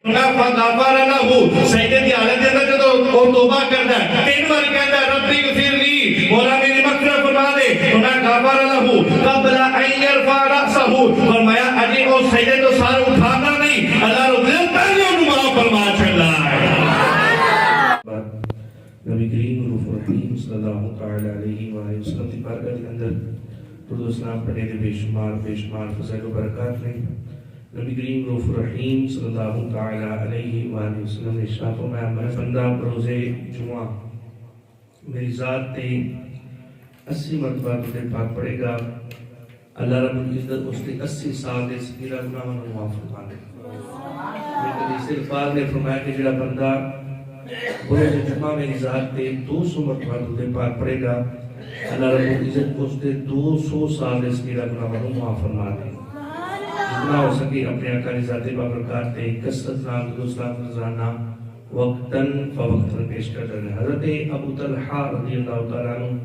فغفر له سجدے دی حالت دے اندر جدوں او توبہ کردا ہے تین بار کہندا ہے ربی اغفر لی مولا میری مغفرت فرما دے غفر له قبل ان يرفع راسه فرمایا اجے او سجدے تو سار اٹھانا نہیں اللہ رب العزت پہلے انہوں معاف فرما چھڑا ہے۔ نبی کریم رؤوف رحیم صلی اللہ تعالی علیہ وآلہ وسلم کی بارگاہ کے اندر درود و سلام پڑھنے کے بے شمار فضائل و برکات نے نبی کریم رؤوف رحیم صلی اللہ تعالی علیہ وآلہ وسلم نے ارشاد فرمایا میں بندہ بروز جمعہ میری ذات تے 80 مرتبہ درود پاک پڑھے گا اللہ رب العزت اس کے 80 سال دے صغیرہ گناہاں نوں معاف فرما دے گا۔ حدیث پاک نے فرمایا کہ جڑا بندہ بروز جمعہ میری ذات تے 200 مرتبہ درود پاک پڑھے گا اللہ رب العزت اس کے 200 سال دے صغیرہ گناہاں نوں معاف فرما دے گا۔ جتنا ہو سکے اپنے آقا کی ذات بابرکات تے کثرت نال درود سلام روزانہ وقتاً فوقتاً پیش کر رہے ہیں۔ حضرت ابو طلحہ رضی اللہ تعالیٰ عنہ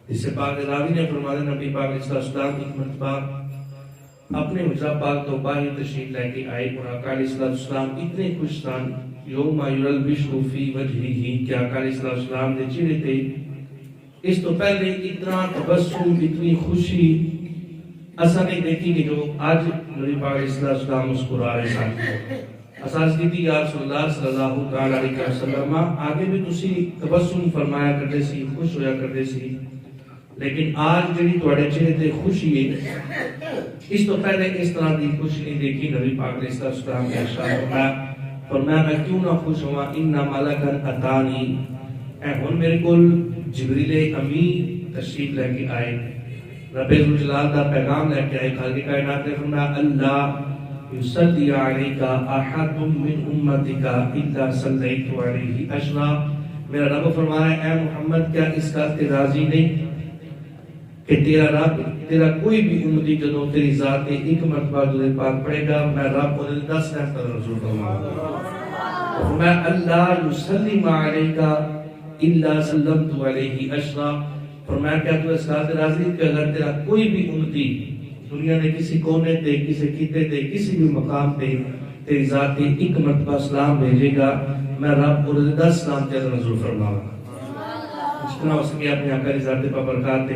اس سے پاک راوی نے فرمایا نبی پاک علیہ السلام ایک مرتبہ اپنے حجرہ پاک تو باہر تشریف لے کے آئے اور آقا علیہ السلام اتنے خوش تھان یوم یلبشر فی وجہہ کہ آقا علیہ السلام دے چہرے تے اس تو پہلے اتنا تبسم اتنی خوشی ایسا نہیں دیکھی کہ جو آج نبی پاک علیہ السلام مسکرا رہے سن اساس کی تھی یا رسول اللہ صلی اللہ تعالی علیہ وسلم آگے بھی تسی تبسم فرمایا کرتے سی خوش ہویا کرتے سی لیکن آج جڑی تواڈے چہرے تے خوشی ہے اس تو پہلے اس طرح دی خوشی نہیں دیکھی نبی پاک علیہ السلام نے ارشاد فرمایا میں کیوں نہ خوش ہوا ان ملکن اتانی اے ہن میرے کول جبریل امین تشریف لے کے آئے رب الجلال دا پیغام لے کے آئے خالق کائنات نے فرمایا اللہ یصلی علیکا احد من امتک الا صلیت علیہ عشرا میرا رب فرمایا اے محمد کیا اس کا تے راضی نہیں کہ تیرا رب تیرا کوئی بھی امتی جدوں تیری ذات تے ایک مرتبہ درود پاک پڑھے گا میں رب انہیں 10 رحمت رسول فرماؤں گا فرمایا اللہ یسلم علیکا الا سلمت علیہ عشرا فرمایا کیا تو اس بات راضی کہ اگر تیرا کوئی بھی امتی دنیا نے کسی کونے تے کسی خطے تے کسی بھی مقام تے تیری ذات تے ایک مرتبہ سلام بھیجے گا میں رب اور 10 سلام تے نزول فرماؤں گا جتنا ہو سکے اپنے آقا کی ذات پر برکات تے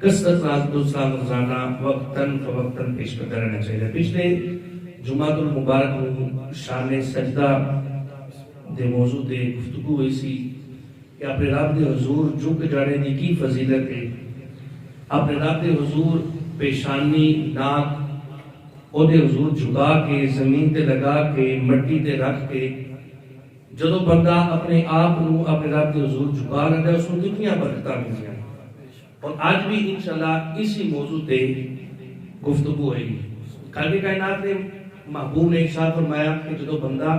کثرت نال درود سلام روزانہ وقتاً فوقتاً پیش کرتے رہنا چاہیے۔ پچھلے جمعہ المبارک شان سجدہ دے موضوع تے گفتگو ہوئی سی کہ اپنے رب دے حضور جھک جانے دی کی فضیلت ہے اپنے رب دے حضور پیشانی ناک او دے حضور جھکا کے زمین تے لگا کے مٹی تے رکھ کے جدو بندہ اپنے آپ نو اپنے رب دے حضور جھکا لیتا ہے اس کو کتنی برکتاں ملدیاں اور آج بھی انشاءاللہ اسی موضوع تے گفتگو ہوئے گی۔ خالق کائنات نے محبوب نے ارشاد فرمایا کہ جدو بندہ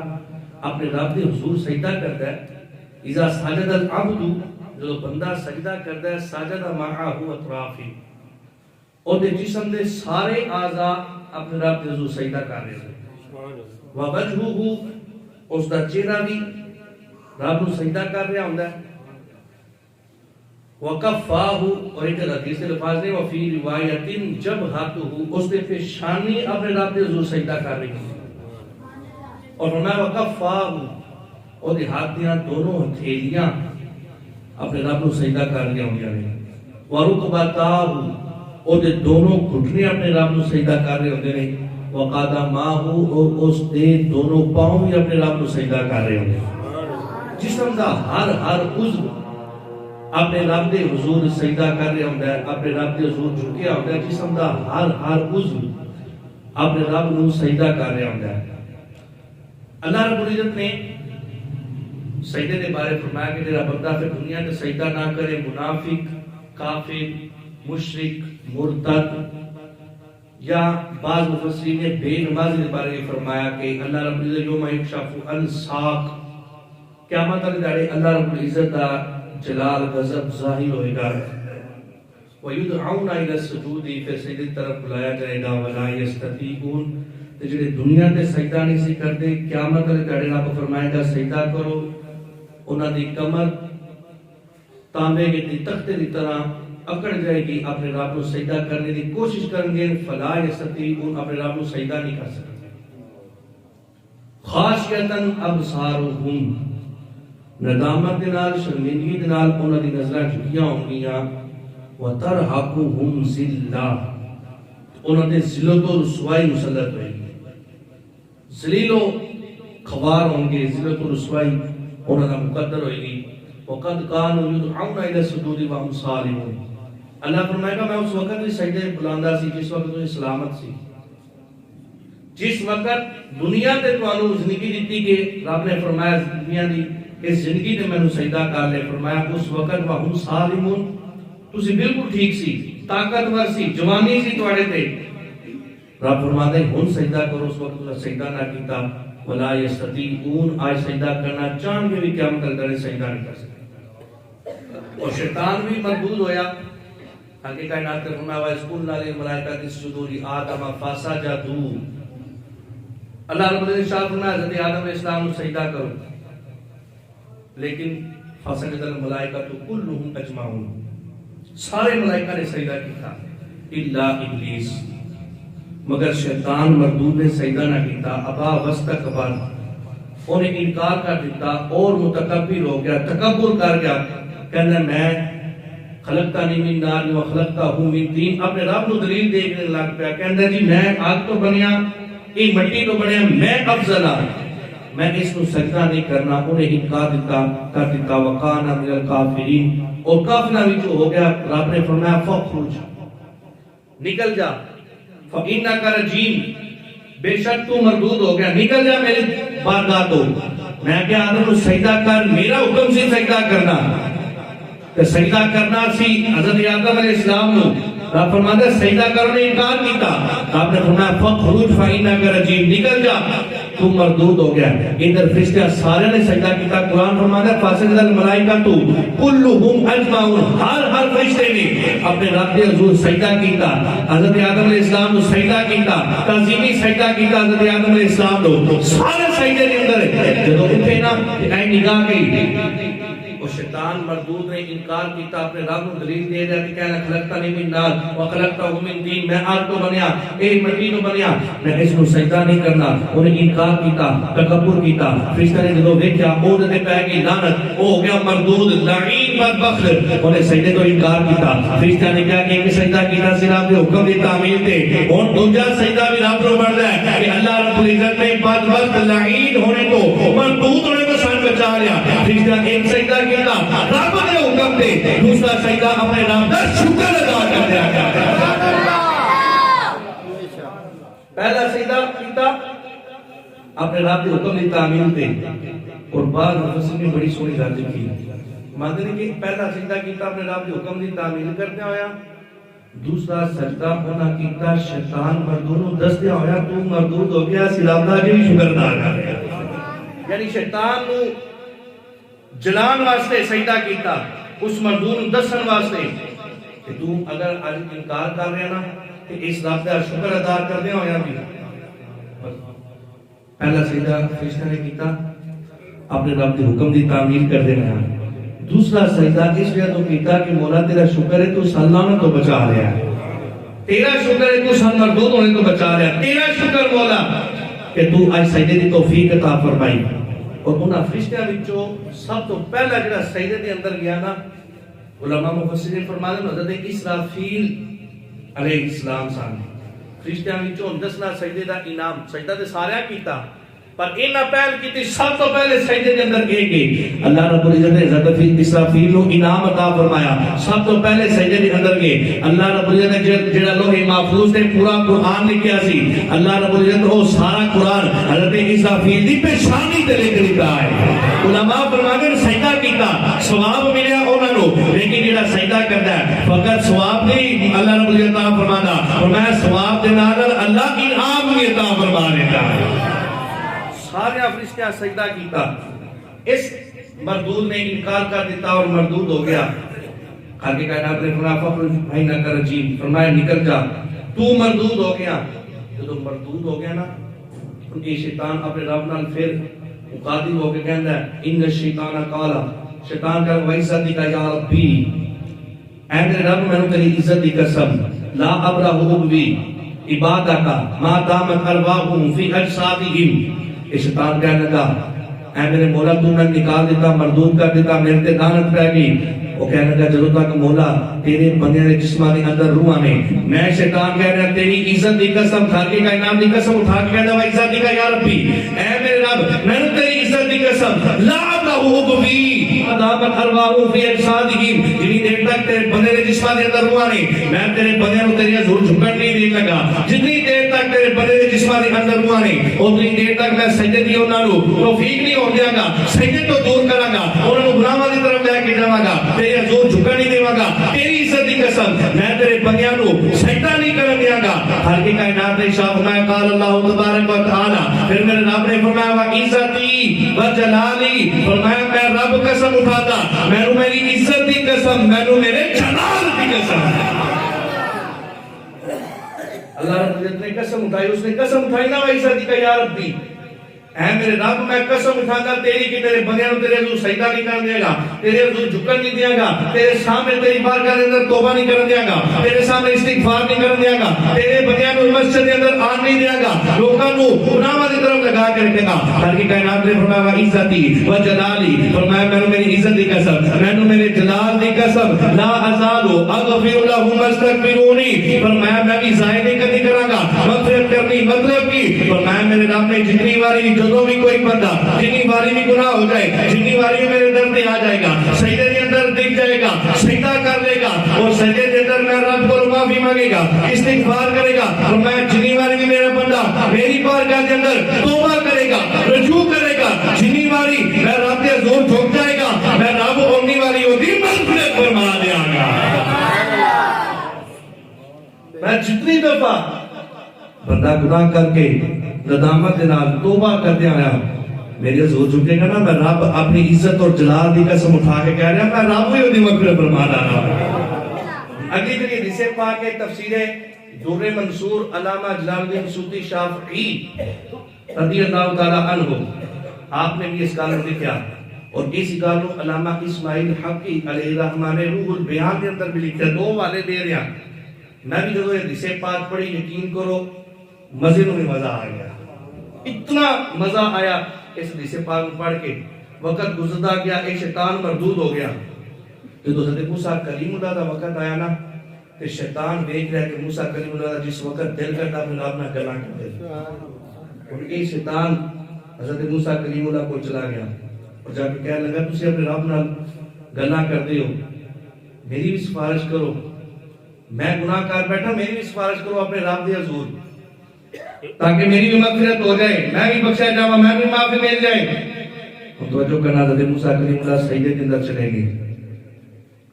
اپنے رب دے حضور سجدہ کرتا ہے اذا سجد العبد جو بندہ سجدہ کرتا ہے سجدہ معہ اطرافی اور دے جسم دے سارے اعضاء اپنے رب دے حضور سجدہ کر رہے ہیں ووجہہ اس دا چہرہ بھی رب نو سجدہ کر رہا ہوندا ہے وکفاہ اور ایک حدیث کے الفاظ نے وفی روایت جبہتہ اس دے پیشانی اپنے رب دے حضور سجدہ کر رہی ہے اور فرمایا وکفاہ اور دے ہاتھ دیاں دونوں ہتھیلیاں اپنے رب نو سجدہ کر رہی ہوندیاں ورکبتاہ اور دے دونوں گھٹنے اپنے رب نو سجدہ کر رہے ہوندے نے وقدماہ اور اس دے دونوں پاؤں بھی اپنے رب نو سجدہ کر رہے ہوندے جسم دا ہر عضو اپنے رب دے حضور سجدہ کر رہے ہوندے اپنے رب دے حضور جھکیا ہوندے جسم دا ہر عضو اپنے رب نو سجدہ کر رہے ہوندے اللہ رب العزت نے سجدے دے بارے فرمایا کہ تیرا بندہ پھر دنیا تے سجدہ نہ کرے منافق کافر مشرک مرتد یا بعض مفسرین نے بے نمازی دے بارے فرمایا کہ اللہ رب العزت یوم یکشف عن ساق قیامت والے دن اللہ رب العزت دا جلال غضب ظاہر ہوئے گا وَيُدْعَوْنَ إِلَى السُّجُودِ پھر سجدے طرف بلایا جائے گا وَلَا يَسْتَطِيعُونَ تو جڑے دنیا تے سجدہ نہیں سی کرتے قیامت والے دن آپ فرمائے گا سجدہ کرو انہاں دی کمر تانبے کے تختے دی طرح اکڑ جائے گی اپنے رب کو سجدہ کرنے دی کوشش کریں گے فلا یستطیعون اپنے رب کو سجدہ نہیں کر سکتے خاشعتن ابصارہم، ندامت دے نال شرمندگی دے نال انہاں دی نظراں جھکیاں ہون گیاں، وترحقہم ذلہ، انہاں دے ذلت و رسوائی مسلط ہوئے گی، ذلیل و خوار ہوں گے، ذلت و رسوائی انہاں دا مقدر ہوئے گی۔ وقد كانوا يدعون الى السجود وهم سالمون، اللہ فرمائے گا میں اس وقت بھی سجدے بلاندا سی جس وقت تجھے سلامت سی، جس وقت دنیا تے تانوں زندگی دتی کہ رب نے فرمایا دنیا دی اس زندگی تے مینوں سجدہ کر لے، فرمایا اس وقت وهم سالمون تسی بالکل ٹھیک سی، طاقتور سی، جوانی سی تواڈے تے، رب فرماتے ہیں ہن سجدہ کرو، اس وقت تساں سجدہ نہ کیتا، ولا یستطیعون، آج سجدہ کرنا چاہن کے بھی قیامت تک کرے سجدہ نہیں کر سکتے۔ اور شیطان بھی مردود ہویا، آگے کائنات نے فرمایا وَإِذْ قُلْنَا لِلْمَلَائِكَةِ اسْجُدُوا لِآدَمَ فَسَجَدُوا، اللہ رب العزت نے ارشاد فرمایا حضرت آدم علیہ السلام کو سجدہ کرو، لیکن فَسَجَدَ الْمَلَائِكَةُ كُلُّهُمْ أَجْمَعُونَ، سارے ملائکہ نے سجدہ کیتا الا ابلیس، مگر شیطان مردود نے سجدہ نہ کیتا، ابا واستکبر، انہیں انکار کر دیتا اور متکبر ہو گیا، تکبر کر گیا، کہنا میں خلقتنی من نار و خلقتہ من طین، اپنے رب نو دلیل دیکھنے لگ پیا، کہنا جی میں آگ تو بنیا، یہ مٹی تو بنیا، میں افضل ہاں، میں اس نو سجدہ نہیں کرنا، انہیں انکار کر دیتا، وکان من الکافرین، اور کافرہ وچ ہو گیا، رب نے فرمایا فخرج، نکل جا، فَإِنَّكَ رَجِيمٌ، بے شک تو مردود ہو گیا، نکل جا میرے بارگاہ تو، میں کہ آدم کو سجدہ کر، میرا حکم سی سجدہ کرنا، کہ سجدہ کرنا سی حضرت آدم علیہ السلام نو، رب فرماتا ہے سجدہ کرنے انکار کیتا، آپ نے فرمایا فَخْرُجْ فَإِنَّكَ رَجِيمٌ، نکل جا تو مردود ہو گیا۔ ادھر فرشتے سارے نے سجدہ کیتا، قرآن فرماتا ہے فَسَجَدَ الْمَلَائِكَةُ كُلُّهُمْ أَجْمَعُونَ، ہر فرشتے نے اپنے رب کے حضور سجدہ کیتا، حضرت آدم علیہ السلام کو سجدہ کیتا، تعظیمی سجدہ کیتا حضرت آدم علیہ السلام کو، سارے سجدے کے اندر جب اٹھے نا اے نگاہ گئی، اور شیطان مردود نے انکار کیتا، اپنے رب کو دلیل دے دیا کہ کہنا خلقتنی من نار و خلقتہ من طین، میں آگ تو بنیا، ایک مٹی تو بنیا، میں اس کو سجدہ نہیں کرنا، انہیں انکار کیتا، تکبر کیتا، فرشتہ نے جدو دیکھا عہد تے پہ گئی لعنت، وہ ہو گیا مردود، لعین بدبخت، انہیں سجدے تو انکار کیتا، فرشتہ نے کہا کہ ایک سجدہ کیتا سی رب کے حکم دی تعمیل تے، اور دوجا سجدہ بھی رب رو بڑھ ہے کہ اللہ رب العزت نے بدبخت لعین ہونے کو، مردود ہونے کو سن بچا لیا، فرشتہ ایک سجدہ کیتا رب نے حکم دے، دوسرا سجدہ اپنے رب کا شکر ادا کر دیا کرتا، پہلا سجدہ کیتا اپنے رب کے حکم دی تعمیل دے، اور بعد مفسرین نے بڑی سونی گل کی، مانتے ہیں کہ پہلا سجدہ کیتا اپنے رب کے حکم دی تعمیل کرتے ہویا، دوسرا سجدہ ہونا کیتا شیطان مردود نو دسدیا ہویا تو مردود ہو گیا، سلام دا بھی شکر ادا کر گیا، یعنی شیطان نو جلان واسطے سجدہ کیتا، اس مردود دسن واسطے کہ تو اگر آج انکار کر رہے نا کہ اس رب کا شکر ادا کر دیا ہویا بھی، پہلا سجدہ فرشتہ نے کیتا اپنے رب کے حکم دی تعمیل کر دینا، دوسرا سجدہ اس لیے تو کیتا کہ مولا تیرا شکر ہے تو سلامت تو بچا رہا ہے، تیرا شکر ہے تو سن مردود ہونے تو بچا رہا ہے، تیرا شکر مولا کہ تو آج سجدے دی توفیق عطا فرمائی۔ اور انہاں فرشتیاں وچوں سب تو پہلا جڑا سجدے دے اندر گیا نا، علماء مفسرین فرماتے ہیں حضرت اسرافیل علیہ السلام سن، فرشتیاں وچوں دسنا سجدے دا انعام، سجدہ تے سارے کیتا پر انہاں پہل کیتی، سب تو پہلے سجدے دے اندر گئے، اللہ رب العزت نے حضرت اسرافیل کو انعام عطا فرمایا، سب تو پہلے سجدے دے اندر گئے، اللہ رب العزت نے جڑا لوح محفوظ تے پورا قرآن لکھیا سی، اللہ رب العزت وہ سارا قرآن حضرت اسرافیل دی پیشانی تے لکھ دیتا ہے، علماء فرماتے ہیں سجدہ کیتا ثواب ملیا انہاں نو، لیکن جڑا سجدہ کردا ہے فقط ثواب نہیں اللہ رب العزت عطا فرماتا، فرمایا ثواب دے نال اللہ انعام بھی عطا فرما دیتا ہے، سارے فرشتیاں سجدہ کیتا، اس مردود نے انکار کر دیتا اور مردود ہو گیا، آگے کائنات نے فرمایا فخرج فإنک رجیم، فرمایا نکل جا تو مردود ہو گیا، جب مردود ہو گیا نا یہ شیطان اپنے رب نال پھر مقادم ہو کے کہندا ہے ان الشیطان قال، شیطان کا وعزت کا یا ربی، اے میرے رب میں نے تیری عزت دی قسم، لا ابرح بی عبادک ما دامت ارواحهم فی اجسادہم، کہ شیطان کہنے لگا اے میرے مولا تو میں نکال دیتا مردود کر دیتا میرے تے لعنت پہ گئی وہ کہنے لگا جدوں تک مولا تیرے بندے دے جسمانی اندر روح نے میں شیطان کہہ رہا تیری عزت دی قسم کھا کے کائنات دی قسم اٹھا کے کہدا وا عزت دی کا یا ربی اے میرے رب میں تیری عزت دی قسم لا تہو بی عذاب الارواح فی اجسادہم جتنی دیر تک تیرے بندے دے جسمانی اندر روح نے میں تیرے بندے نوں تیری حضور جھکن نہیں دین لگا جتنی دیر تک تیرے بندے دے جسمانی اندر روح نے اتنی دیر تک میں سجدے دی انہاں نوں توفیق نہیں ہون دیاں گا سجدے تو دور کراں گا انہاں نوں گناہاں دی طرف لے کے جاواں گا تیرے حضور جھکن نہیں دیواں گا تیری عزت دی قسم میں تیرے بندیاں نوں سجدہ نہیں کرن دیاں گا ہر کی کائنات نے شاہ فرمایا قال اللہ تبارک و تعالی پھر میرے رب نے فرمایا وا عزتی و جلالی فرمایا میں رب قسم اٹھاتا میں میری عزت دی قسم میں میرے جلال دی قسم اللہ رب العزت نے قسم اٹھائی اس نے قسم اٹھائی نا عزت دی کہ یا ربی اے میرے رب میں قسم اٹھاتا تیری کہ تیرے بندیاں نوں تیرے حضور سجدہ نہیں کرن دے گا تیرے حضور جھکن نہیں دے گا تیرے سامنے تیری بارگاہ دے اندر توبہ نہیں کرن دے گا تیرے سامنے استغفار نہیں کرن دے گا تیرے بندیاں نوں مسجد دے اندر آن نہیں دے گا لوکاں نوں گناہاں دی طرف لگا کے رکھے گا ہر کی کائنات نے فرمایا عزتی و جلالی فرمایا میں میری عزت دی قسم میں میرے جلال دی قسم لا ازال اغفر لهم استغفرونی فرمایا میں بھی ضائع نہیں کرنی کراں گا مغفرت کرنی مطلب کی فرمایا میرے رب نے جتنی باری جدوں بھی کوئی بندہ جتنی باری بھی گناہ ہو جائے جتنی باری بھی میرے در پہ آ جائے گا سجدے کے اندر دکھ جائے گا سجدہ کر لے گا اور سجدے کے اندر میں رب کو معافی مانگے گا استغفار کرے گا اور میں جتنی باری بھی میرا بندہ میری بارگاہ کے اندر توبہ کرے گا رجوع کرے گا جتنی باری میں رب کے حضور جھک جائے گا میں رب اونی والی ہوتی مغفرت فرما دیا گا میں جتنی دفعہ بندہ گناہ کر کے ندامت دے نال توبہ کرتے آیا میرے حضور جھکے گا نا میں رب اپنی عزت اور جلال دی قسم اٹھا کے کہہ رہا میں رب ہی ہوتی مغفرت فرما دیا اگلی دن حدیث پاک کے تفسیر در منصور علامہ جلال الدین سیوطی شافعی رضی اللہ تعالی عنہ آپ نے بھی اس کالم لکھا اور اس کالم علامہ اسماعیل حقی علیہ الرحمن روح البیان کے اندر بھی لکھا دو والے دے رہے ہیں میں بھی جب حدیث پاک پڑھی یقین کرو مزے میں مزہ آ گیا اتنا مزہ آیا اس حدیث پاک پڑھ کے وقت گزرتا گیا ایک شیطان مردود ہو گیا جب حضرت موسیٰ کلیم اللہ کا وقت آیا نا کہ شیطان دیکھ رہا ہے کہ موسیٰ کلیم اللہ جس وقت دل کرتا اپنے رب نہ گلا کرتے اور یہ شیطان حضرت موسیٰ کلیم اللہ کو چلا گیا اور جا کے کہنے لگا تسی اپنے رب نہ گلا کرتے ہو میری بھی سفارش کرو میں گناہ کار بیٹھا میری بھی سفارش کرو اپنے رب دے حضور تاکہ میری بھی مغفرت ہو جائے میں بھی بخشا جاواں میں بھی معافی مل جائے اور توجہ کرنا حضرت موسیٰ کلیم اللہ سجدے کے اندر چلے گئے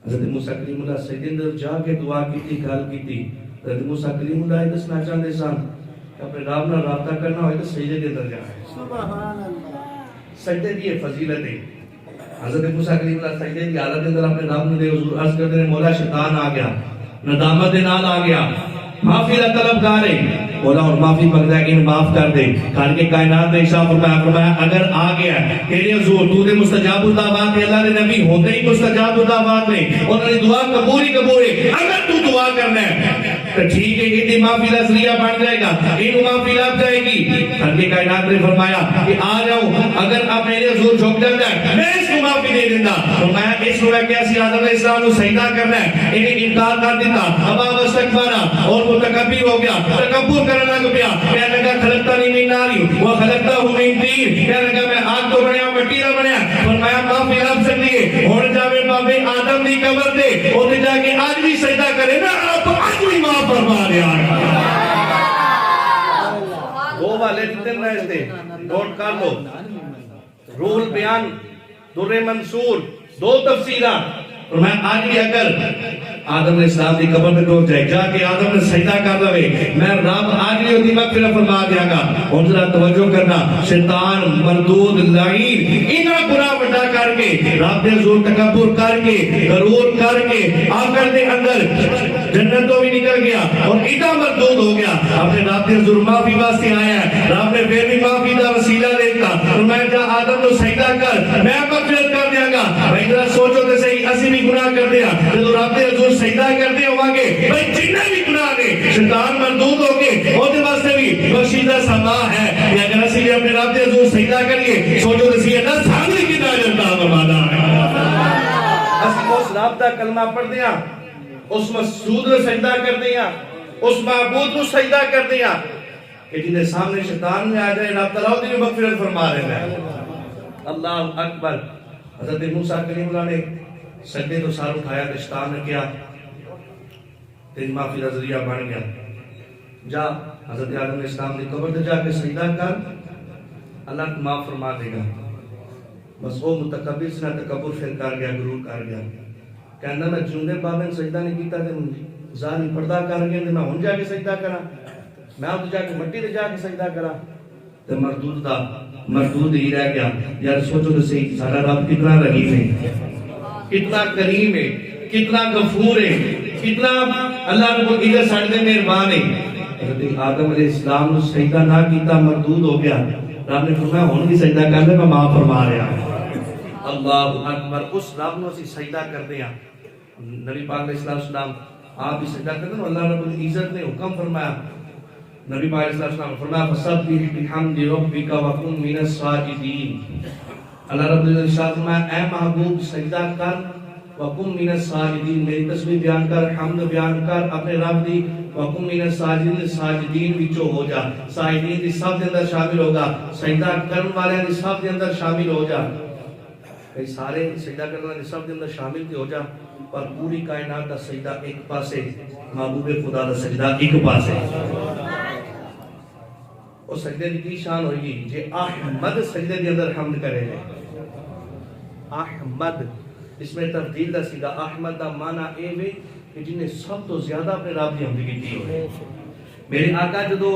حضرت موسیٰ کلیم اللہ سجدے کے اندر جا کے دعا کی تھی گل کی تھی حضرت موسیٰ کلیم اللہ یہ دسنا چاہتے سن کہ اپنے رب نال رابطہ کرنا ہوئے تو سجدے کے اندر جائے سبحان اللہ سجدے کی فضیلت ہے حضرت موسیٰ کلیم اللہ سجدے کی حالت کے اندر اپنے رب نے حضور عرض کرتے ہیں مولا شیطان آ گیا ندامت نال آ گیا معافی کا طلبگار ہے مولا اور معافی مانگتا ہے کہ انہیں معاف کر دے خالق کائنات نے ارشاد فرمایا اگر آ گیا تیرے حضور تو نے مستجاب الدعوات ہے اللہ نے نبی ہوتے ہی مستجاب الدعوات نے انہوں نے دعا قبول ہی قبول ہے اگر تو دعا کرنا ہے تو ٹھیک ہے کہ معافی کا ذریعہ بن جائے گا ان معافی لگ جائے گی خالق کائنات نے فرمایا کہ آ جاؤ اگر آپ میرے حضور جھک جاتا ہے میں اس کو معافی دے دوں گا فرمایا اس کو کیسی آدم علیہ السلام کو سجدہ کرنا ہے انہیں انکار کر دیتا ابا واستکبارا اور متکبر ہو گیا تکبر کرنے لگ پیا کہنے لگا خلقتا نہیں من ناری وہ خلقتا ہوں من طین کہنے لگا میں آگ تو بنیا مٹی نہ بنیا فرمایا معافی رب سے دیے ہون جاوے بابے آدم دی قبر دے اوتے جا کے آج بھی سجدہ کرے نا آپ آج بھی معاف فرما دیا دو والے جتنے رہے تھے نوٹ کر لو روح البیان در منصور دو تفسیرات فرمایا آج بھی اگر آدم علیہ السلام دی قبر میں ٹوٹ جائے جا کے آدم نے سجدہ کر دے میں رب آج بھی ہوتی مغفرت فرما دیا گا اور ذرا توجہ کرنا شیطان مردود لعین انہاں گناہ بڑا کر کے رب دے حضور تکبر کر کے غرور کر کے آخر دے اندر جنت تو بھی نکل گیا اور اتنا مردود ہو گیا اپنے رب دے حضور معافی واسطے آیا ہے رب نے پھر بھی معافی دا وسیلہ دے دیتا فرمایا جا آدم کو سجدہ کر میں مغفرت کر دیاں گا بھائی ذرا سوچو تے صحیح اسی بھی گناہ کر دیا جب رب دے حضور سجدہ کرتے ہوواں گے بھائی جنہ بھی گناہ نے شیطان مردود ہو کے اودے واسطے بھی بخشیدہ سما ہے کہ اگر اسی بھی اپنے رب دے حضور سجدہ کریے سوچو تے صحیح اللہ سامنے کی اجر عطا فرمانا ہے اسی اس رب دا کلمہ پڑھ دیاں اس مسجود نو سجدہ کر دیاں اس معبود نو سجدہ کر دیاں کہ جنہیں سامنے شیطان میں آ جائے رب تعالیٰ دی مغفرت فرما رہے ہیں اللہ اکبر حضرت موسیٰ کلیم اللہ نے سجدے تو سار اٹھایا تو شیطان نے کیا تیری معافی کا ذریعہ بن گیا جا حضرت آدم علیہ السلام نے قبر دے جا کے سجدہ کر اللہ کو معاف فرما دے گا بس وہ متکبر سے نہ تکبر پھر کر گیا غرور کر گیا کہنا میں جوندے بابے نے سجدہ نہیں کیتا تے ظاہر پردہ کر گیا تے میں ہن جا کے سجدہ کراں میں ادھر جا کے مٹی تے جا کے سجدہ کراں تے مردود ہی رہ گیا یار سوچو تو صحیح سارا رب کتنا رحیم ہے کتنا کریم ہے کتنا غفور ہے کتنا اللہ رب العزت ساڈے تے مہربان ہے حضرت آدم علیہ السلام نے سجدہ نہ کیتا مردود ہو گیا رب نے فرمایا ہن بھی سجدہ کر لے میں معاف فرما رہا اللہ اکبر اس رب نو اسی سجدہ کردے ہاں نبی پاک علیہ السلام آپ بھی سجدہ کرتے ہیں اللہ رب العزت نے حکم فرمایا نبی پاک علیہ السلام فرمایا فسبح بحمد ربک وکن من الساجدین اللہ رب العزت نے فرمایا اے محبوب سجدہ کر وکن من الساجدین میری تسبیح بیان کر حمد بیان کر اپنے رب دی وکن من الساجدین ساجدین وچوں ہو جا ساجدین دی سب دے اندر شامل ہوگا سجدہ کرن والے دی سب دے اندر شامل ہو جا کئی سارے سجدہ کرنے والے سب دے اندر شامل تے ہو جا پر پوری کائنات دا سجدہ ایک پاسے محبوب خدا دا سجدہ ایک پاسے اور سجدے دی کی شان ہوئی گی جے احمد سجدے دی اندر حمد کرے گے احمد اس میں تبدیل دا سیدھا احمد دا معنی اے وے کہ جنہیں سب تو زیادہ اپنے رب دی حمد کیتی ہوئے میرے آقا جدو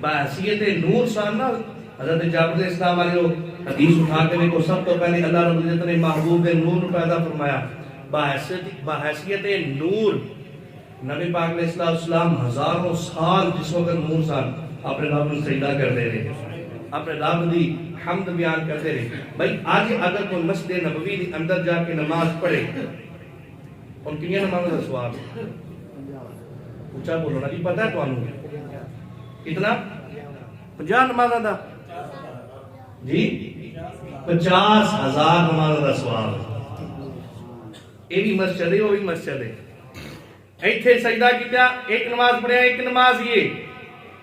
بحیثیت نور سان نا حضرت جابر علیہ السلام علیہ حدیث اٹھا کے دیکھو سب تو پہلے اللہ رب العزت نے محبوب نور پیدا فرمایا بحیثیت نور نبی پاک علیہ السلام ہزاروں سال جس وقت نور سال اپنے رب کو سجدہ کرتے رہے اپنے رب دی حمد بیان کرتے رہے بھائی آج اگر کوئی مسجد نبوی دی اندر جا کے نماز پڑھے ان کی نماز کا ثواب اونچا بولو نا جی پتہ ہے تمہیں کتنا 50 نمازاں دا جی 50,000 نمازاں دا ثواب یہ بھی مسجد ہے وہ بھی مسجد ہے ایتھے سجدہ کیا ایک نماز پڑھیا ایک نماز یہ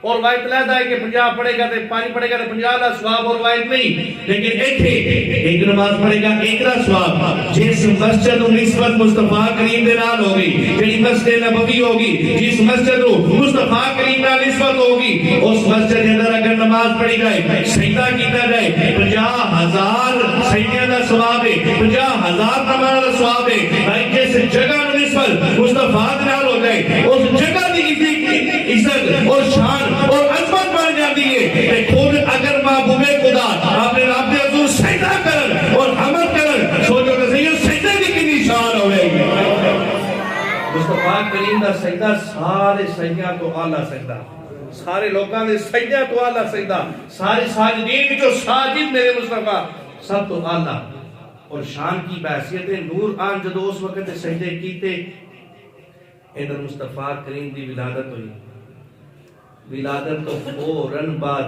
اور روایت لہدا ہے کہ 50 پڑھے گا تے 5 پڑھے گا تے 50 دا ثواب اور روایت نہیں لیکن ایتھے ایک نماز پڑھے گا ایک دا ثواب جس مسجد و نسبت مصطفیٰ کریم دے نال ہوگی جڑی مسجد نبوی ہوگی جس مسجد و مصطفیٰ کریم نال نسبت ہوگی اس مسجد کے اندر اگر نماز پڑھی جائے سجدہ کیتا جائے 50,000 سجدے دا ثواب ہے 50,000 نماز دا ثواب ہے بھائی جس جگہ نو نسبت مصطفیٰ دے نال ہو جائے اس جگہ دی عزت اور شان اور عظمت بن جاتی ہے کہ خود اگر محبوب خدا اپنے رب دے حضور سجدہ کرن اور حمد کرن سوچو کہ صحیح سجدے کی کتنی شان ہوے گی مصطفیٰ کریم دا سجدہ سارے سجدیاں تو اعلیٰ سجدہ سارے لوگاں دے سجدے تو اعلیٰ سجدہ سارے ساجدین وچوں ساجد میرے مصطفیٰ سب تو اعلیٰ اور شان کی بحیثیت نور آن جدو اس وقت سجدے کیتے ادھر مصطفیٰ کریم دی ولادت ہوئی ولادت تو فوراً بعد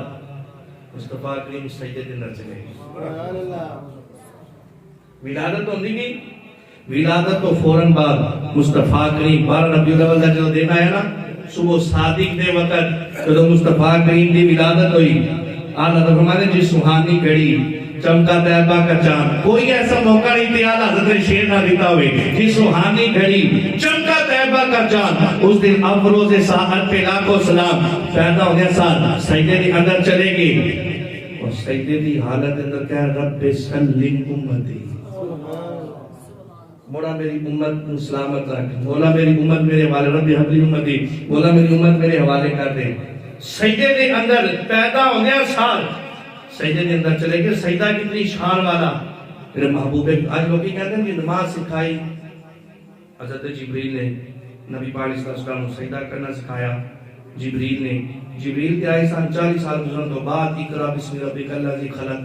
مصطفیٰ کریم سجدے دے اندر چلے گئے ولادت تو نہیں گئی ولادت تو فوراً بعد مصطفیٰ کریم 12 ربیع الاول کا جو دن آیا نا صبح صادق دے وقت جب مصطفیٰ کریم دی ولادت ہوئی آلہ فرمانے جی سبحانی گھڑی چمکا طیبہ کا چاند کوئی ایسا موقع نہیں تھا حضرت شیر نہ دیتا ہوئے کہ سبحانی گھڑی چمکا طیبہ کا چاند اس دن افروز ساحت پہ لاکھوں سلام پیدا ہونے ساتھ سجدے دی اندر چلے گی اور سجدے دی حالت اندر کہا رب سلم امتی مولا میری امت سلامت رکھ مولا میری امت میرے حوالے رب حبلی امتی مولا میری امت میرے حوالے کر دے سجدے دے اندر پیدا ہونے ساتھ سجدے دے اندر چلے گئے سجدہ کتنی شان والا میرے محبوب آج لوگ کہتے ہیں کہ نماز سکھائی حضرت جبریل نے نبی پاک علیہ السلام کو سجدہ کرنا سکھایا جبریل نے جبریل کے آئے سان 40 سال گزرن تو بعد اقرا بسم ربک الذی خلق.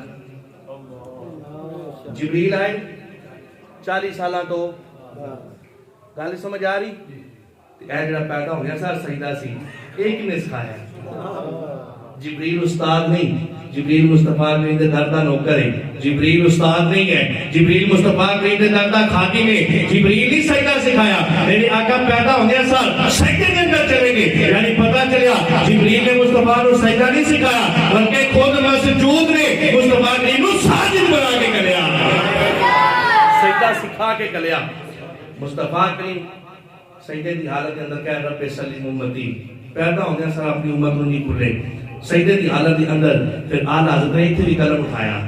جبریل آئے 40 سالاں تو گل سمجھ آ رہی. اے جڑا پیدا ہو گیا سر سجدہ سی ایک نے سکھایا. جبریل استاد نہیں, جبریل مصطفیٰ کریم دے در دا نوکر ہے. جبریل استاد نہیں ہے, جبریل مصطفیٰ کریم دے در دا خادم ہے. جبریل ہی سجدہ سکھایا. میرے آقا پیدا ہونے سر سجدے کے اندر چلیں گے. یعنی پتہ چلیا جبریل نے مصطفیٰ کو سجدہ نہیں سکھایا بلکہ خود مسجود نے مصطفیٰ کریم کو ساجد بنا کے کلیا, سجدہ سکھا کے کلیا. مصطفیٰ کریم سجدے دی حالت کے اندر کہہ رب سلیم امتی. پیدا ہونے سر اپنی امت کو نہیں بھولے. سجدے دی حالت کے اندر پھر آلہ حضرت نے اتنی قلم اٹھایا.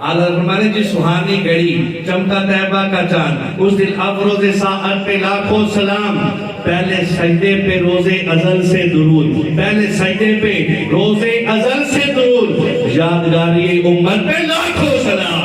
آلہ فرمانے جس سہانی گھڑی چمکا طیبہ کا چاند اس دن افروز ساعت پہ لاکھوں سلام. پہلے سجدے پہ روز ازل سے درود, پہلے سجدے پہ روز ازل سے درود, یادگاری امت پہ لاکھوں سلام.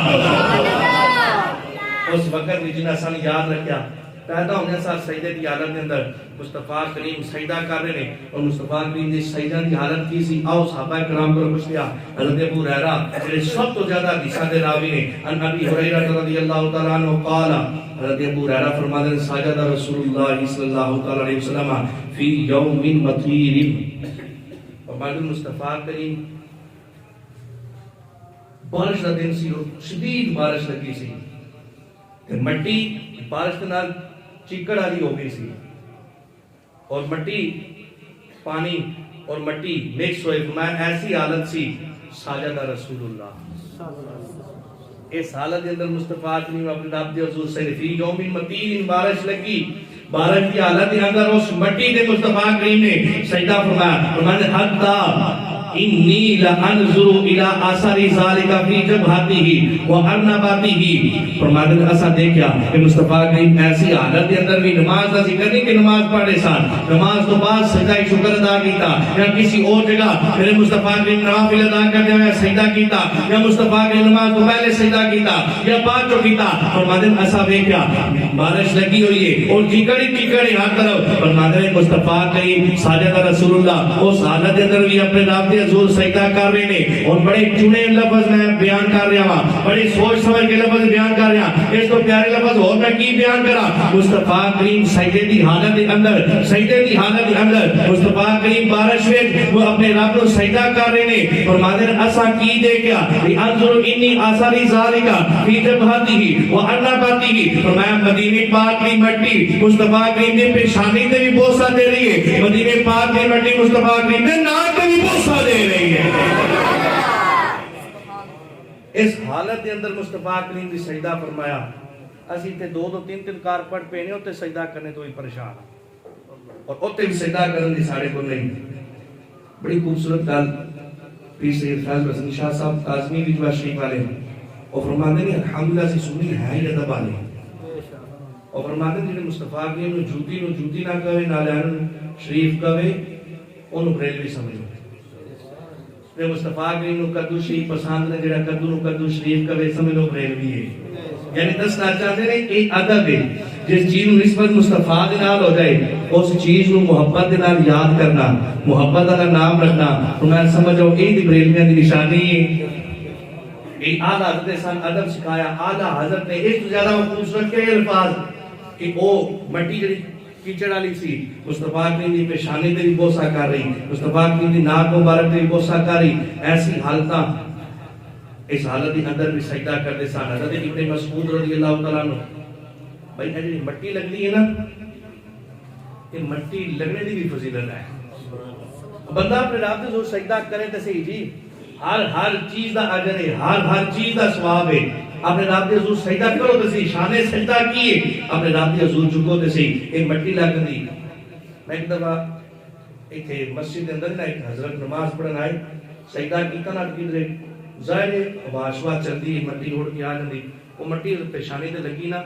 اس وقت بھی جنہ سن یاد رکھیا پیدا ہونے سال سجدے دی حالت کے اندر مصطفیٰ کریم سجدہ کر رہے ہیں. اور مصطفیٰ کریم دی سجدہ دی حالت کی سی. آؤ صحابہ کرام کو پوچھ لیا. حضرت ابو ہریرہ جڑے سب تو زیادہ حدیثاں دے راوی نے, ان ابی ہریرہ رضی اللہ تعالی عنہ قال, حضرت ابو ہریرہ فرماتے ہیں سجد رسول اللہ صلی اللہ تعالی علیہ وسلم فی یوم مطیر. فرماتے مصطفیٰ کریم بارش دا دن سی, شدید بارش لگی سی, مٹی بارش کے نال چیکڑ والی ہو گئی سی اور مٹی پانی اور مٹی مکس ہوئے. فرمایا ایسی حالت سی ساجد رسول اللہ. اس حالت کے اندر مصطفیٰ کریم اپنے رب دے حضور سے فی یوم مطیر بارش لگی. بارش کی حالت کے اندر اس مٹی دے مصطفیٰ کریم نے سجدہ فرمایا. فرمایا حتی انی لانظر الی اثر ذلک فی جبہتہ وارنبتہ. فرماتے ہیں ایسا دیکھا کہ مصطفیٰ کریم ایسی حالت کے اندر بھی نماز کا ذکر نہیں کہ نماز پڑھے سان, نماز تو بعد سجدہ شکر ادا کیتا, یا کسی اور جگہ میرے مصطفیٰ کریم نوافل ادا کرتے ہوئے سجدہ کیتا, یا مصطفیٰ کریم نماز تو پہلے سجدہ کیتا یا بعد جو کیتا. فرماتے ہیں ایسا دیکھا بارش لگی ہوئی ہے اور چیکڑی چیکڑی ہر طرف. فرماتے ہیں مصطفیٰ کریم ساجد رسول اللہ اس حالت کے اندر بھی اپنے رب حضور سجدہ کر رہے ہیں. اور بڑے چنے لفظ میں بیان کر رہا ہوں, بڑی سوچ سمجھ کے لفظ بیان کر رہا ہوں. اس کو پیارے لفظ اور میں کی بیان کرا. مصطفیٰ کریم سجدے دی حالت کے اندر, سجدے دی حالت کے اندر مصطفیٰ کریم بارش میں وہ اپنے رب کو سجدہ کر رہے ہیں. فرماتے ہیں ایسا کی دے کیا انظر انی آثار ذالک فی جبہتہ وارنبتہ. فرمایا مدینے پاک کی مٹی مصطفیٰ کریم نے پیشانی تے بھی بوسہ دے رہی ہے, مدینے پاک کی مٹی مصطفیٰ کریم نے ناک تے بھی بوسہ دے رہی ہے. اس حالت کے اندر مصطفیٰ کریم نے سجدہ فرمایا. اسی تے دو دو تین تین کارپٹ پہنے ہوتے سجدہ کرنے تو ہی پریشان, اور اوتے بھی سجدہ کرنے دی ساڑے کو نہیں. بڑی خوبصورت گل پیر سید فیض حسن شاہ صاحب کاظمی بھی جو شریف والے ہیں, اور فرماتے ہیں الحمدللہ سے سنی ہے ہی ادب والے, اور فرماتے ہیں جنہیں مصطفیٰ کریم نو جوتی نہ کہے نالین شریف کہے انہوں بریلوی سمجھو. مصطفیٰ کریم نو کدو شریف پسند نے, جڑا کدو نو کدو شریف کہے سمجھو بریلوی ہے. یعنی دسنا چاہتے ہیں ایک ادب ہے جس چیز نسبت مصطفیٰ دے نال ہو جائے اس چیز نو محبت دے نال یاد کرنا, محبت دا نام رکھنا. میں سمجھو یہ دی بریلویاں دی نشانی ہے. یہ اعلیٰ حضرت نے سن ادب سکھایا. اعلیٰ حضرت نے اس زیادہ خوبصورت کے الفاظ کہ وہ مٹی جڑی کیچڑ والی سی مصطفیٰ کریم دی پیشانی تے بھی بوسہ کر رہی, مصطفیٰ کریم دی ناک مبارک تے بھی بوسہ کر رہی. ایسی حالتاں اس حالت کے اندر بھی سجدہ کرتے سن. حضرت ابن مسعود رضی اللہ تعالیٰ عنہ, بھائی یہ مٹی لگتی ہے نا, یہ مٹی لگنے دی بھی فضیلت ہے. بندہ اپنے رب سے سجدہ کرے تو صحیح جی, ہر چیز دا اجر ہے, ہر چیز دا ثواب ہے. اپنے رب کے حضور سجدہ کرو تو صحیح, شان سجدہ کیے اپنے رب کے حضور جھکو تو صحیح. ایک مٹی لگ دی. میں ایک دفعہ ایتھے مسجد کے اندر نا ایک حضرت نماز پڑھن آئے, سجدہ کیتا نہ کدھر ظاہر ہے واشوا چلتی مٹی اڑ کے آ جاتی. وہ مٹی پیشانی تے لگی نا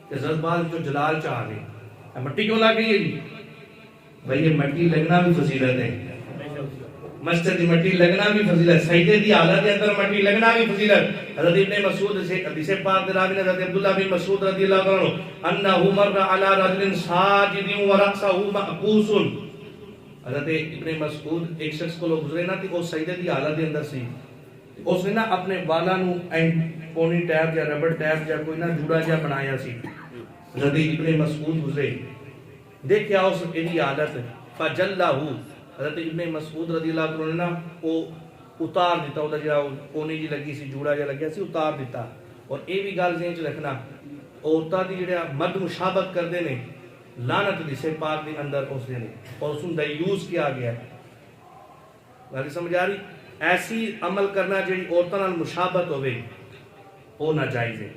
کہ جذبات جو جلال چاہ گئے. مٹی کیوں لگ گئی ہے جی؟ بھائی یہ مٹی لگنا بھی فضیلت ہے, مسجد دی مٹی لگنا بھی فضیلت, سجدے دی حالت کے اندر مٹی لگنا بھی فضیلت. حضرت ابن مسعود سے حدیث پاک دے راوی نے حضرت عبداللہ بن مسعود رضی اللہ عنہ انہ مر علی رجل ساجد ورأسہ مأکوس. حضرت ابن مسعود ایک شخص کو گزرے نا تے او سجدے دی حالت دے اندر سی، اس نے نا اپنے والا نو پونی ٹیپ یا ربڑ ٹیپ یا کوئی نا جوڑا جا بنایا سی. حضرت ابن مسعود گزرے، دیکھیا اس دی حالت، فجلہ، حضرت ابن مسعود رضی اللہ عنہ نے نا او اتار دیتا، او جڑا پونی جی لگی سی، جوڑا جا لگیا سی، اتار دیتا. اور اے بھی گل ذہن چ رکھنا، عورتاں دی جڑا مرد مشابہت کردے نے لعنت دی سے پاک دے اندر اس نے، اور اس نے دیوس کیا گیا. گل سمجھ آ رہی؟ ایسی عمل کرنا جڑی عورتاں نال مشابہت ہوے او ناجائز ہے.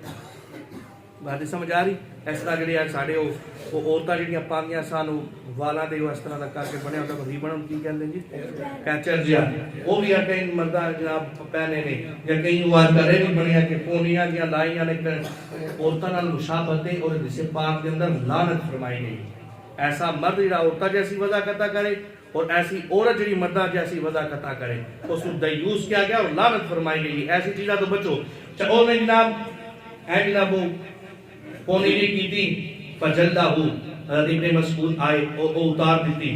بات سمجھ آ رہی؟ اس طرح جڑی ساڈے او عورتاں جڑیاں پاگیاں سان والاں دے اس طرح دا کر کے بنیا ہوندا ریبن کی کہندے جی کیچر جیا، او بھی کئی مرداں جناب پہنے نے یا کئی وار کرے بھی بنیا کہ پونیاں جیاں لائیاں نے عورتاں نال مشابہت ہے، اور جسے پاک دے اندر لعنت فرمائی گئی. ایسا مرد جڑا عورتاں جیسی وضاحت کرے اور ایسی عورت جڑی مرداں جیسی وضاحت کرے اس کو دیوس کیا گیا اور لعنت فرمائی گئی. ایسی چیزاں تو بچو. او نے جناب اے جناب پونی جی کیتی، فجلہ، حضرت ابن مسعود آئے او اتار دیتی.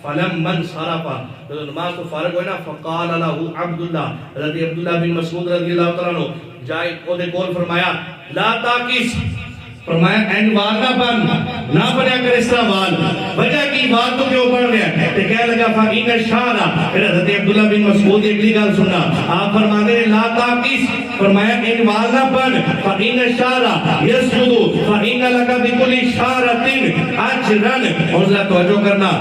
فلم من صرفا، جب نماز تو فارغ ہوئے نا، فقال له عبداللہ، حضرت عبداللہ بن مسعود رضی اللہ تعالیٰ عنہ جائے او دے کول فرمایا لا تاکس، فرمایا این وال نہ بن، نہ بنیا کر اس طرح وال. وجہ کی وال تو کیوں بڑھ رہا ہے؟ تو کہنے لگا فَإِنَّ الشَّارَ، پھر حضرت عبداللہ بن مسعود اگلی گل سننا، آپ فرماتے ہیں لا تاکس، فرمایا این وال نہ بن، فَإِنَّ الشَّارَ يَسْجُدُ فَإِنَّ لَكَ بِكُلِّ شَارَةٍ أَجْرًا. اور ذرا توجہ کرنا،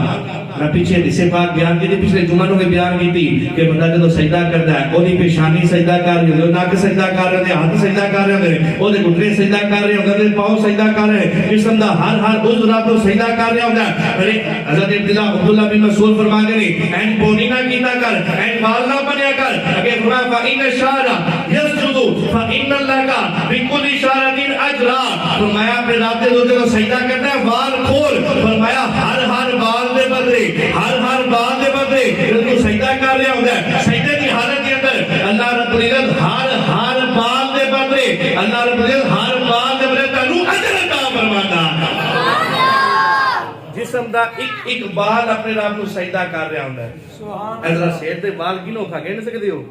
میں پیچھے حدیث پاک بیان کی تھی، پچھلے جمعوں میں بیان کی تھی کہ بندہ جب سجدہ کرتا ہے اوہدی پیشانی سجدہ کر رہے ہو، نک سجدہ کر رہے ہو، ہاتھ سجدہ کر رہے ہو، اوہدے گھٹنے سجدہ کر رہے ہو، اوہدے پاؤں سجدہ کر رہے ہو، جسم دا ہر عضو رب کو سجدہ کر رہا ہوتا ہے. حضرت عبداللہ بن مسعود فرماتے ہیں این پونی نہ کیتا کر، این وال نہ بنیا کر. اگر فرمایا فَإِنَّ الشَّارَ يَسْجُدُ فَإِنَّ لَكَ بِكُلِّ شَارَةٍ أَجْرًا. فرمایا اپنے رب دے دوتے کو سجدہ کرنا ہے وال کھول، فرمایا ہر وال دے بدلے، ہر بال دے بدلے جب تو سجدہ کر رہا ہوتا ہے، سجدے کی حالت کے اندر اللہ رب العزت ہر بال دے بدلے، اللہ رب العزت ہر بال دے بدلے تانوں اجر عطا فرماتا. جسم دا ایک بال اپنے رب کو سجدہ کر رہا ہوتا ہے. اللہ سیر دے بال گنو کھا گن سکتے ہو؟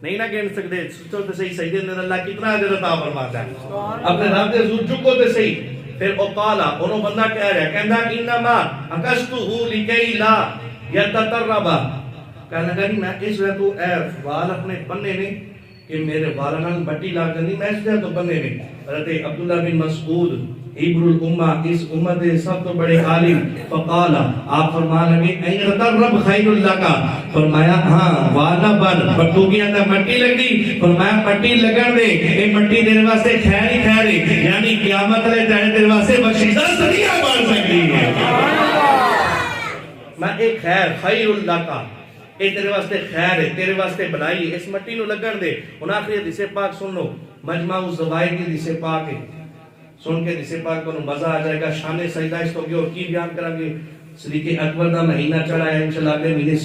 نہیں نہ گن سکتے. سوچو تے صحیح سجدے میں اللہ کتنا اجر عطا فرماتا ہے. اپنے رب دے حضور جھکو تے صحیح. پھر اوقالا انہوں بندہ کہہ رہا ہے، کہندہ انما اکشتہو لکی لا یتتربا، کہنے لگا نہیں میں اس وقت تو اے وال اپنے بننے نہیں کہ میرے والنا بٹی لا جانی، میں اس وقت تو بننے نہیں. حضرت عبداللہ بن مسعود عبر الامہ، اس امت دے سب تو بڑے عالم، فقالا آپ فرمان لگے این یتترب خیر لکا، فرمایا ہاں والا بن بٹو کی اندر مٹی لگ دی، فرمایا مٹی لگن دے، اے مٹی تیرے واسطے خیر ہی خیر ہے، یعنی قیامت لے جائے تیرے واسطے بخشیدہ سریعہ بن سکتی ہے. میں ایک خیر لکا، اے تیرے واسطے خیر ہے، تیرے واسطے بلائی ہے، اس مٹی نو لگن دے. ان آخری حدیث پاک سن لو، مجمع الزوائد کی حدیث پاک ہے، سن کے حدیث پاک کو مزہ آ جائے گا. شان سجدہ اس کو اور کی بیان کریں گے. صدیق اکبر دا مہینہ چڑھا ہے، انشاءاللہ اگلے مہینے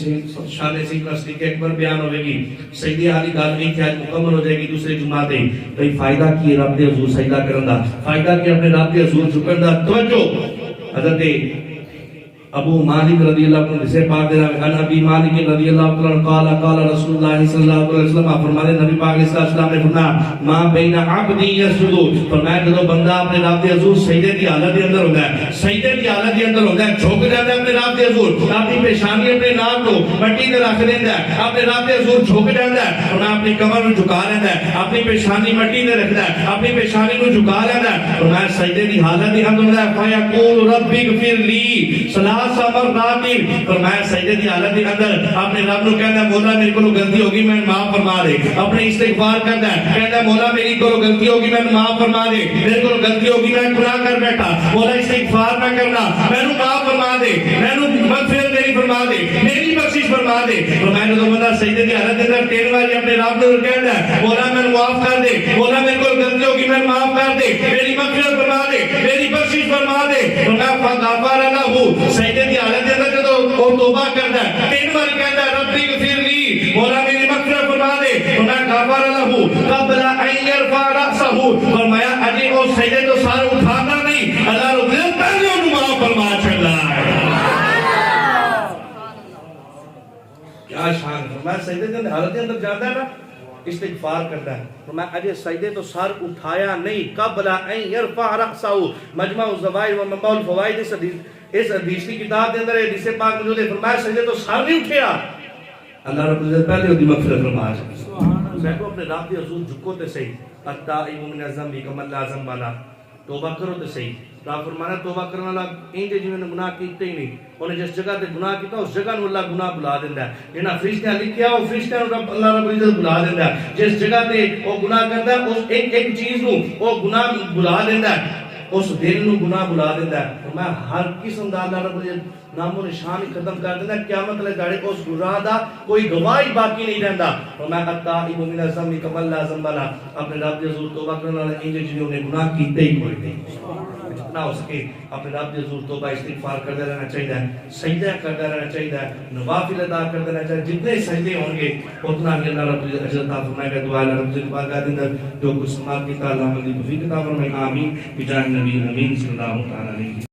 شان سجدہ صدیق اکبر بیان ہوئے گی. سجدے والی گل ایک آج مکمل ہو جائے گی دوسرے جمعہ دے. بھئی فائدہ کی رب دے حضور سجدہ کرن دا، فائدہ کی اپنے رب دے حضور جھکن دا. توجہ حضرت ابو مالک رضی اللہ عنہ سے پاک دے ان ابی مالک رضی اللہ عنہ قال قال رسول اللہ صلی اللہ علیہ وسلم، فرمانے نبی پاک علیہ السلام نے فرمایا ما بین عبد یسجد، فرمایا جب بندہ اپنے رب دے حضور سجدے دی حالت دے اندر ہوندا ہے، سجدے دی حالت دے اندر ہوندا ہے، جھک جاتا ہے اپنے رب دے حضور، اپنی پیشانی اپنے نام کو مٹی تے رکھ دیندا ہے، اپنے رب دے حضور جھک جاندا ہے، فرمایا اپنی کمر نو جھکا لیندا ہے، اپنی پیشانی مٹی تے رکھدا ہے، اپنی پیشانی نو جھکا لیندا ہے، فرمایا سجدے دی حالت دے اندر ہوندا ہے. فیقول رب اغفر لی ثلاث مرات، فرمایا سجدے دی حالت کے اندر اپنے رب نو کہندا مولا میرے کو غلطی ہوگی میں معاف فرما دے. اپنے استغفار کردا ہے، کہندا مولا میری کو غلطی ہوگی میں معاف فرما دے، میرے کو غلطی ہوگی میں گناہ کر بیٹھا، مولا استغفار نہ کرنا، مینوں معاف فرما دے، مینوں مغفرت میری فرما دے، میری بخشش فرما دے. فرمایا جو بندہ سجدے دی حالت کے اندر تین بار اپنے رب نو کہندا ہے مولا مینوں معاف کر دے، مولا میرے کو غلطی ہوگی میں معاف کر دے، میری مغفرت فرما دے، میری بخشش فرما دے. فرمایا فغفر له، سجدے دی حالت کے اندر جدوں وہ توبہ کرتا ہے تین بار کہتا ہے ربی اغفر لی، مولا میری مغفرت فرما دے. فرمایا غفر له قبل ان يرفع راسه، فرمایا اجے وہ سجدے تو سارا اٹھانا نہیں، اللہ رب العزت پہلے انہوں معاف فرما چھڑا ہے. سجدے کے حالت کے اندر جاتا ہے نا استغفار کرتا ہے. فرمایا اجے سجدے تو سر اٹھایا نہیں قبل ان يرفع رأسه. مجمع الزوائد و منبع الفوائد اس حدیث کی کتاب کے اندر حدیث پاک موجود ہے. فرمایا سجدے تو سر نہیں اٹھیا. اللہ رب العزت پہلے دی مغفرت فرما سبحان اپنے رب کے حضور جھکو تے صحیح التائب من الذنب کما لا ذنب له. توبہ کرو تے صحیح. رب فرمانا توبہ کرنے والا انج جویں نے گناہ کیتے ہی نہیں. انہیں جس جگہ تے گناہ کیتا اس جگہ نو اللہ گناہ بھلا دیندا ہے. جنہاں فرشتیاں لکھیا وہ فرشتیاں نو اللہ رب العزت بھلا دیندا ہے. جس جگہ تے وہ گناہ کردا ہے اس ایک چیز نو وہ گناہ بھلا دیندا ہے. اس دل نو گناہ بھلا دیندا ہے. میں ہر قسم دا اللہ رب العزت نام و نشان ہی ختم کر دیندا ہے. قیامت والے داڑے اس گناہ دا کوئی گواہی باقی نہیں رہندا. میں التائب من الذنب کما لا ذنب له. اپنے رب کے حضور توبہ کرنے والا انج جنہوں نے گناہ کیتے ہی کوئی نہیں. جتنا ہو سکے اپنے رب کے حضور توبہ استغفار کرتے رہنا چاہیے. سجدہ کرتا رہنا چاہیے. نوافل ادا کرتے رہنا چاہیے. جتنے سجدے ہوں گے اتنا ہی اللہ رب العزت اجر عطا فرمائے گا. دعا اللہ رب العزت بارگاہ کے اندر جو کچھ سماعت کی تعالی عمل کی توفیق عطا فرمائے. آمین بجاہ نبی امین صلی اللہ تعالی علیہ